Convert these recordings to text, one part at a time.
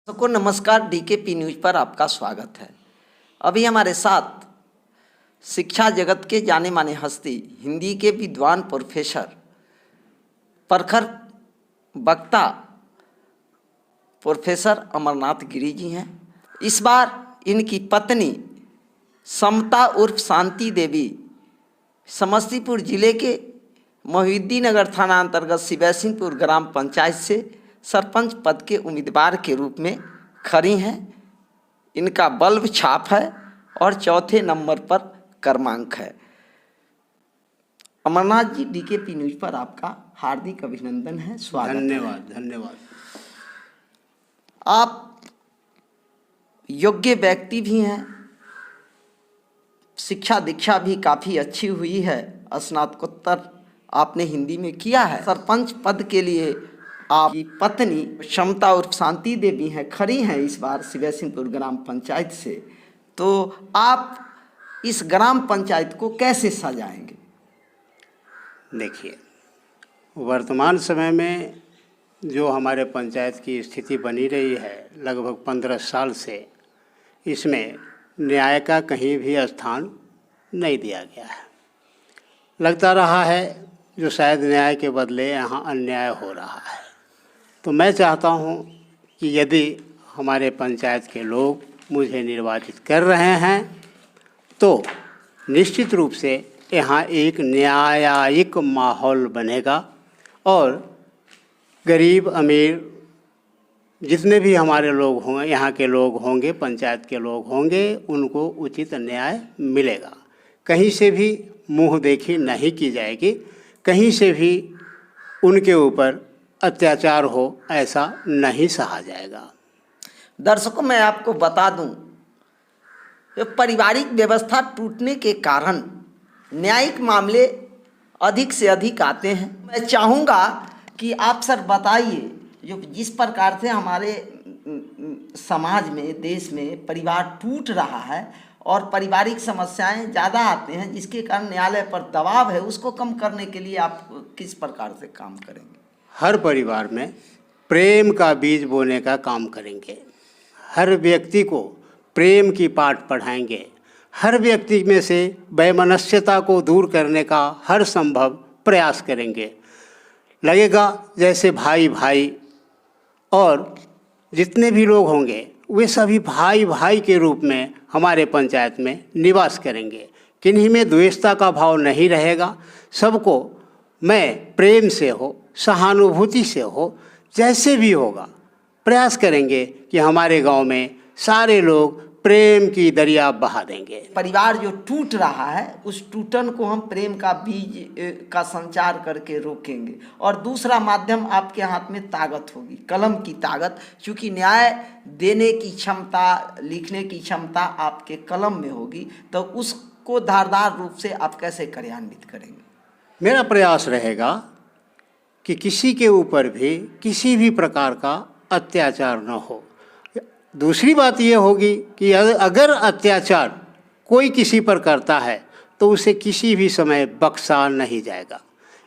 सबको नमस्कार। DKP news पर आपका स्वागत है। अभी हमारे साथ शिक्षा जगत के जाने माने हस्ती, हिंदी के विद्वान प्रोफेसर, प्रखर वक्ता प्रोफेसर अमरनाथ गिरी जी हैं। इस बार इनकी पत्नी समता उर्फ शांति देवी समस्तीपुर जिले के मोहिउद्दीननगर थाना अंतर्गत शिवैसिंहपुर ग्राम पंचायत से सरपंच पद के उम्मीदवार के रूप में खड़ी हैं। इनका बल्ब छाप है और चौथे नंबर पर क्रमांक है। अमरनाथ जी, डीकेपी न्यूज पर आपका हार्दिक अभिनंदन है, स्वागत। धन्यवाद धन्यवाद। आप योग्य व्यक्ति भी हैं, शिक्षा दीक्षा भी काफ़ी अच्छी हुई है, स्नातकोत्तर आपने हिंदी में किया है। सरपंच पद के लिए आपकी पत्नी समता उर्फ शांति देवी हैं, खड़ी हैं इस बार शिवैसिंहपुर ग्राम पंचायत से। तो आप इस ग्राम पंचायत को कैसे सजाएंगे? देखिए, वर्तमान समय में जो हमारे पंचायत की स्थिति बनी रही है लगभग 15 साल से, इसमें न्याय का कहीं भी स्थान नहीं दिया गया है। लगता रहा है जो शायद न्याय के बदले यहाँ अन्याय हो रहा है। तो मैं चाहता हूँ कि यदि हमारे पंचायत के लोग मुझे निर्वाचित कर रहे हैं तो निश्चित रूप से यहाँ एक न्यायिक माहौल बनेगा और गरीब अमीर जितने भी हमारे लोग होंगे, यहाँ के लोग होंगे, पंचायत के लोग होंगे, उनको उचित न्याय मिलेगा। कहीं से भी मुँह देखी नहीं की जाएगी, कहीं से भी उनके ऊपर अत्याचार हो ऐसा नहीं सहा जाएगा। दर्शकों, मैं आपको बता दूं, पारिवारिक व्यवस्था टूटने के कारण न्यायिक मामले अधिक से अधिक आते हैं। मैं चाहूँगा कि आप सर बताइए, जो जिस प्रकार से हमारे समाज में, देश में परिवार टूट रहा है और पारिवारिक समस्याएं ज़्यादा आते हैं, जिसके कारण न्यायालय पर दबाव है, उसको कम करने के लिए आप किस प्रकार से काम करेंगे? हर परिवार में प्रेम का बीज बोने का काम करेंगे। हर व्यक्ति को प्रेम की पाठ पढ़ाएंगे। हर व्यक्ति में से वैमनस्यता को दूर करने का हर संभव प्रयास करेंगे। लगेगा जैसे भाई भाई, और जितने भी लोग होंगे वे सभी भाई भाई के रूप में हमारे पंचायत में निवास करेंगे। किन्हीं में द्वेषता का भाव नहीं रहेगा। सबको मैं प्रेम से हो, सहानुभूति से हो, जैसे भी होगा प्रयास करेंगे कि हमारे गांव में सारे लोग प्रेम की दरिया बहा देंगे। परिवार जो टूट रहा है, उस टूटन को हम प्रेम का बीज का संचार करके रोकेंगे। और दूसरा माध्यम आपके हाथ में ताकत होगी, कलम की ताकत। क्योंकि न्याय देने की क्षमता, लिखने की क्षमता आपके कलम में होगी, तो उसको धारदार रूप से आप कैसे कार्यान्वित करेंगे? मेरा प्रयास रहेगा कि किसी के ऊपर भी किसी भी प्रकार का अत्याचार न हो। दूसरी बात यह होगी कि अगर अत्याचार कोई किसी पर करता है तो उसे किसी भी समय बख्शा नहीं जाएगा।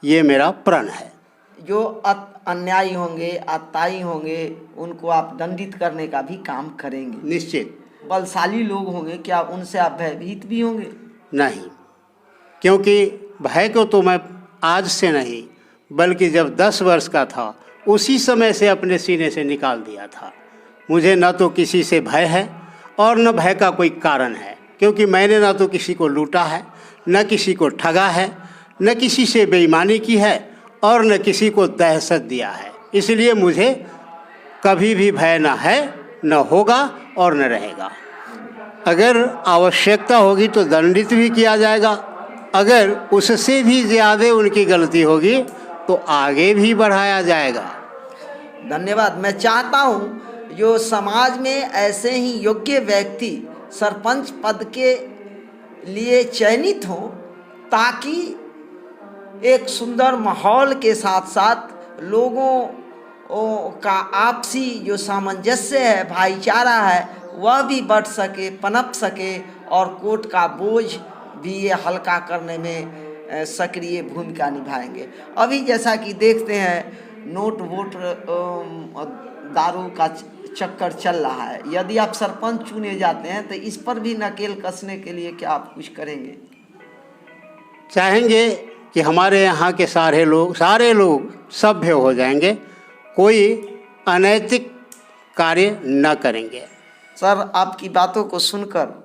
ये मेरा प्रण है। जो अन्यायी होंगे, अत्याचारी होंगे, उनको आप दंडित करने का भी काम करेंगे? निश्चित। बलशाली लोग होंगे, क्या उनसे आप भयभीत भी होंगे? नहीं, क्योंकि भय को तो मैं आज से नहीं बल्कि जब 10 वर्ष का था उसी समय से अपने सीने से निकाल दिया था। मुझे न तो किसी से भय है और न भय का कोई कारण है, क्योंकि मैंने न तो किसी को लूटा है, न किसी को ठगा है, न किसी से बेईमानी की है और न किसी को दहशत दिया है। इसलिए मुझे कभी भी भय न है, न होगा और न रहेगा। अगर आवश्यकता होगी तो दंडित भी किया जाएगा। अगर उससे भी ज़्यादा उनकी गलती होगी तो आगे भी बढ़ाया जाएगा। धन्यवाद। मैं चाहता हूँ जो समाज में ऐसे ही योग्य व्यक्ति सरपंच पद के लिए चयनित हों, ताकि एक सुंदर माहौल के साथ साथ लोगों का आपसी जो सामंजस्य है, भाईचारा है, वह भी बढ़ सके, पनप सके और कोर्ट का बोझ भी ये हल्का करने में सक्रिय भूमिका निभाएंगे। अभी जैसा कि देखते हैं, नोट वोट दारू का चक्कर चल रहा है। यदि आप सरपंच चुने जाते हैं तो इस पर भी नकेल कसने के लिए क्या आप कुछ करेंगे? चाहेंगे कि हमारे यहाँ के सारे लोग सभ्य हो जाएंगे, कोई अनैतिक कार्य न करेंगे। सर, आपकी बातों को सुनकर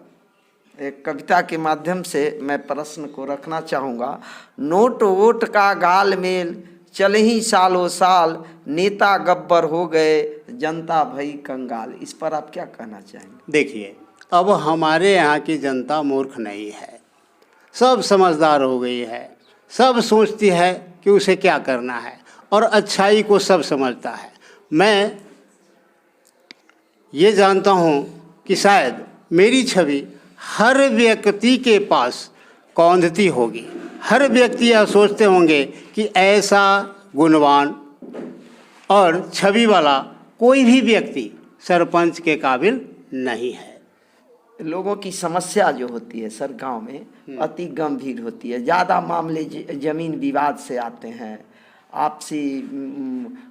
एक कविता के माध्यम से मैं प्रश्न को रखना चाहूँगा। नोट वोट का गाल मेल चले ही सालों साल, नेता गब्बर हो गए जनता भई कंगाल। इस पर आप क्या कहना चाहेंगे? देखिए, अब हमारे यहाँ की जनता मूर्ख नहीं है, सब समझदार हो गई है, सब सोचती है कि उसे क्या करना है और अच्छाई को सब समझता है। मैं ये जानता हूँ कि शायद मेरी छवि हर व्यक्ति के पास कौंधती होगी। हर व्यक्ति यह सोचते होंगे कि ऐसा गुणवान और छवि वाला कोई भी व्यक्ति सरपंच के काबिल नहीं है। लोगों की समस्या जो होती है सर गांव में अति गंभीर होती है। ज़्यादा मामले जमीन विवाद से आते हैं, आपसी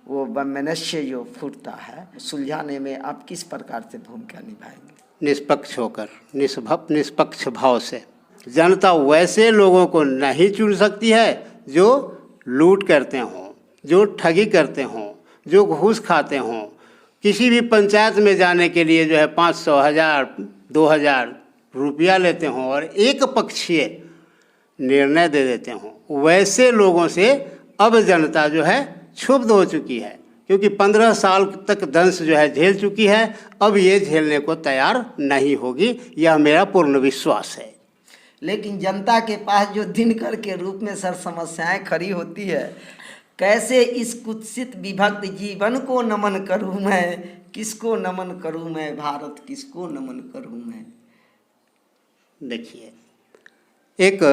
वो वैमनस्य जो फूटता है, सुलझाने में आप किस प्रकार से भूमिका निभाएंगे? निष्पक्ष होकर, निष्पक्ष भाव से। जनता वैसे लोगों को नहीं चुन सकती है जो लूट करते हों, जो ठगी करते हों, जो घूस खाते हों। किसी भी पंचायत में जाने के लिए जो है 500, 1000, 2000 रुपया लेते हों और एक पक्षीय निर्णय दे देते हों, वैसे लोगों से अब जनता जो है क्षुब्ध हो चुकी है, क्योंकि 15 साल तक दंश जो है झेल चुकी है। अब ये झेलने को तैयार नहीं होगी, यह मेरा पूर्ण विश्वास है। लेकिन जनता के पास जो दिनकर के रूप में सर समस्याएं खड़ी होती है, कैसे इस कुत्सित विभक्त जीवन को नमन करूं मैं, किसको नमन करूं मैं, भारत किसको नमन करूं मैं? देखिए, एक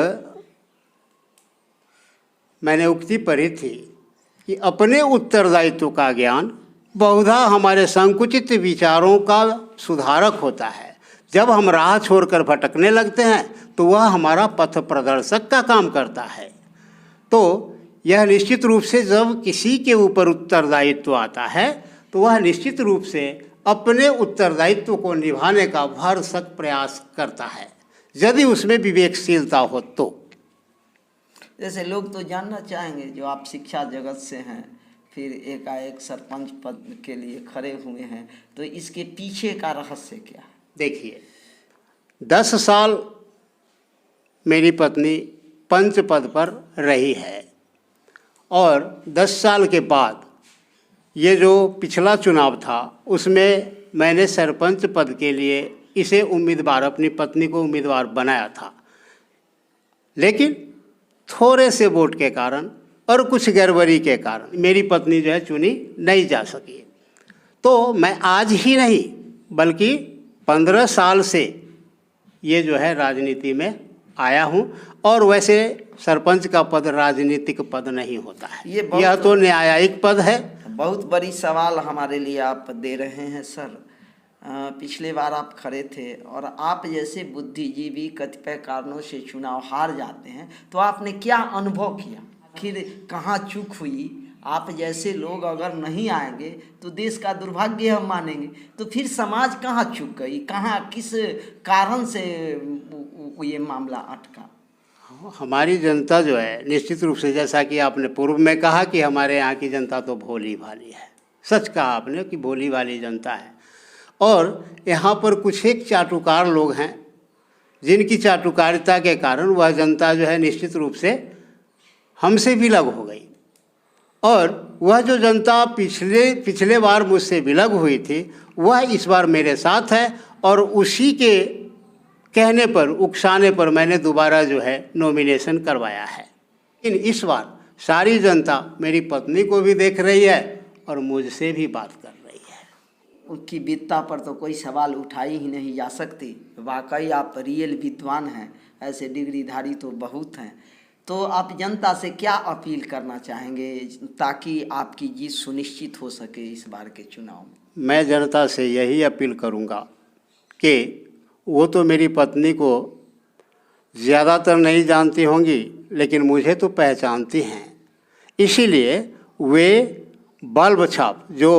मैंने उक्ति पढ़ी थी कि अपने उत्तरदायित्व का ज्ञान बहुधा हमारे संकुचित विचारों का सुधारक होता है। जब हम राह छोड़कर भटकने लगते हैं तो वह हमारा पथ प्रदर्शक का काम करता है। तो यह निश्चित रूप से जब किसी के ऊपर उत्तरदायित्व आता है तो वह निश्चित रूप से अपने उत्तरदायित्व को निभाने का भरसक प्रयास करता है, यदि उसमें विवेकशीलता हो तो। जैसे लोग तो जानना चाहेंगे, जो आप शिक्षा जगत से हैं, फिर एकाएक सरपंच पद के लिए खड़े हुए हैं, तो इसके पीछे का रहस्य क्या है? देखिए, 10 साल मेरी पत्नी पंच पद पर रही है और 10 साल के बाद ये जो पिछला चुनाव था उसमें मैंने सरपंच पद के लिए इसे उम्मीदवार, अपनी पत्नी को उम्मीदवार बनाया था। लेकिन थोड़े से वोट के कारण और कुछ गड़बड़ी के कारण मेरी पत्नी जो है चुनी नहीं जा सकी। तो मैं आज ही नहीं बल्कि 15 साल से ये जो है राजनीति में आया हूँ। और वैसे सरपंच का पद राजनीतिक पद नहीं होता है, यह तो न्यायिक पद है। बहुत बड़ी सवाल हमारे लिए आप दे रहे हैं सर। पिछले बार आप खड़े थे और आप जैसे बुद्धिजीवी कतिपय कारणों से चुनाव हार जाते हैं, तो आपने क्या अनुभव किया, आखिर कहाँ चूक हुई? आप जैसे लोग अगर नहीं आएंगे तो देश का दुर्भाग्य हम मानेंगे। तो फिर समाज कहाँ चूक गई, कहाँ किस कारण से ये मामला अटका? हमारी जनता जो है निश्चित रूप से, जैसा कि आपने पूर्व में कहा कि हमारे यहाँ की जनता तो भोली भाली है, सच कहा आपने कि भोली भाली जनता है। और यहाँ पर कुछ एक चाटुकार लोग हैं जिनकी चाटुकारिता के कारण वह जनता जो है निश्चित रूप से हमसे विलग हो गई। और वह जो जनता पिछले बार मुझसे विलग हुई थी वह इस बार मेरे साथ है, और उसी के कहने पर, उकसाने पर मैंने दोबारा जो है नॉमिनेशन करवाया है। लेकिन इस बार सारी जनता मेरी पत्नी को भी देख रही है और मुझसे भी बात कर रही है। उनकी विद्वता पर तो कोई सवाल उठाई ही नहीं जा सकती। वाकई आप रियल विद्वान हैं, ऐसे डिग्रीधारी तो बहुत हैं। तो आप जनता से क्या अपील करना चाहेंगे ताकि आपकी जीत सुनिश्चित हो सके इस बार के चुनाव में? मैं जनता से यही अपील करूंगा कि वो तो मेरी पत्नी को ज़्यादातर नहीं जानती होंगी, लेकिन मुझे तो पहचानती हैं। इसीलिए वे बल्ब छाप जो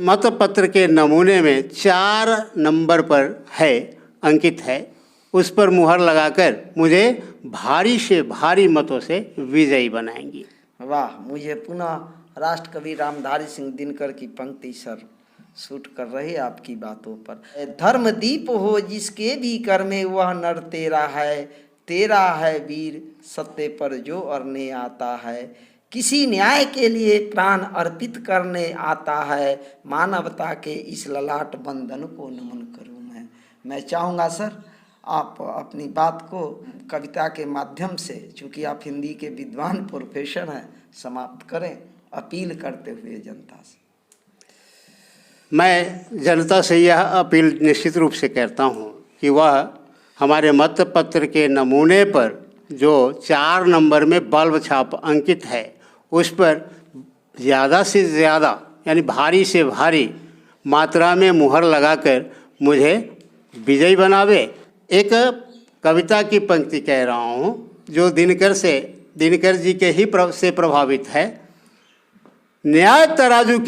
मतपत्र के नमूने में 4 नंबर पर है, अंकित है, उस पर मुहर लगाकर मुझे भारी से भारी मतों से विजयी बनाएंगी। वाह, मुझे पुनः राष्ट्रकवि रामधारी सिंह दिनकर की पंक्ति सर सूट कर रही आपकी बातों पर। धर्मदीप हो जिसके भी कर में वह नर तेरा है वीर, सत्य पर जो अरने आता है, किसी न्याय के लिए प्राण अर्पित करने आता है, मानवता के इस ललाट बंधन को नमन करूं मैं चाहूँगा सर आप अपनी बात को कविता के माध्यम से, चूँकि आप हिंदी के विद्वान प्रोफेसर हैं, समाप्त करें अपील करते हुए जनता से। मैं जनता से यह अपील निश्चित रूप से करता हूँ कि वह हमारे मतपत्र के नमूने पर जो 4 नंबर में बल्ब छाप अंकित है उस पर ज़्यादा से ज़्यादा यानी भारी से भारी मात्रा में मुहर लगाकर मुझे विजयी बनावे। एक कविता की पंक्ति कह रहा हूँ जो दिनकर जी के ही से प्रभावित है। न्याय तराजू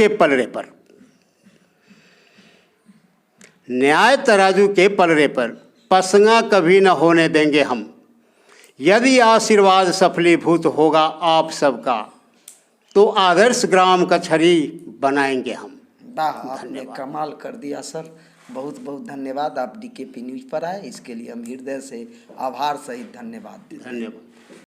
के पलड़े पर पसंगा कभी न होने देंगे हम, यदि आशीर्वाद सफलीभूत होगा आप सबका तो आदर्श ग्राम कचहरी बनाएंगे हम। वाह, आपने कमाल कर दिया सर, बहुत बहुत धन्यवाद। आप DKP न्यूज़ पर आए, इसके लिए हम हृदय से आभार सहित धन्यवाद।